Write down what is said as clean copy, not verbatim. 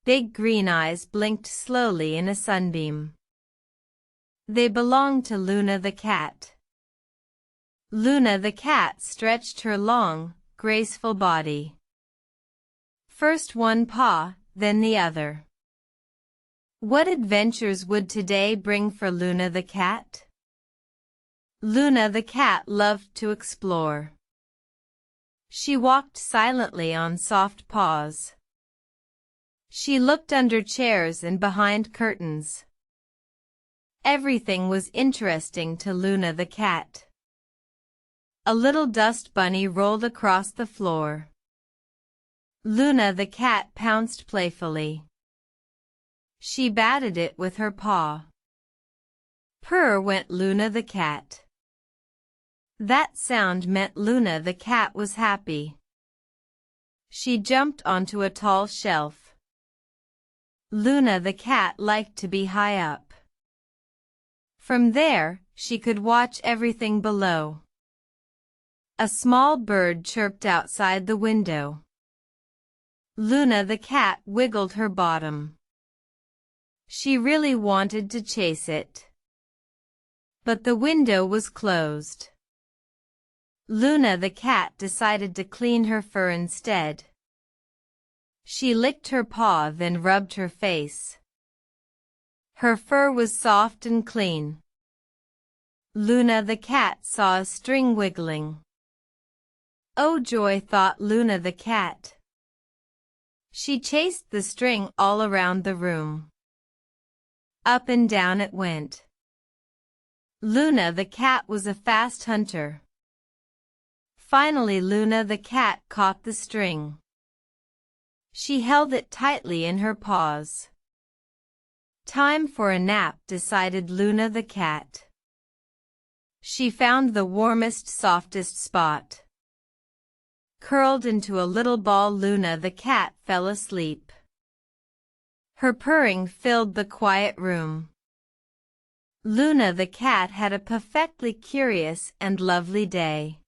big green eyes blinked slowly in a sunbeam. They belonged to Luna the cat. Luna the cat stretched her long, graceful body. First one paw, then the other. What adventures would today bring for Luna the cat? Luna the cat loved to explore. She walked silently on soft paws. She looked under chairs and behind curtains. Everything was interesting to Luna the cat. A little dust bunny rolled across the floor. Luna the cat pounced playfully. She batted it with her paw. Purr went Luna the cat. That sound meant Luna the cat was happy. She jumped onto a tall shelf. Luna the cat liked to be high up. From there, she could watch everything below. A small bird chirped outside the window. Luna the cat wiggled her bottom. She really wanted to chase it. But the window was closed. Luna the cat decided to clean her fur instead. She licked her paw, then rubbed her face. Her fur was soft and clean. Luna the cat saw a string wiggling. Oh joy, thought Luna the cat. She chased the string all around the room. Up and down it went. Luna the cat was a fast hunter. Finally Luna the cat caught the string. She held it tightly in her paws. Time for a nap, decided Luna the cat. She found the warmest, softest spot. Curled into a little ball, Luna the cat fell asleep. Her purring filled the quiet room. Luna the cat had a perfectly curious and lovely day.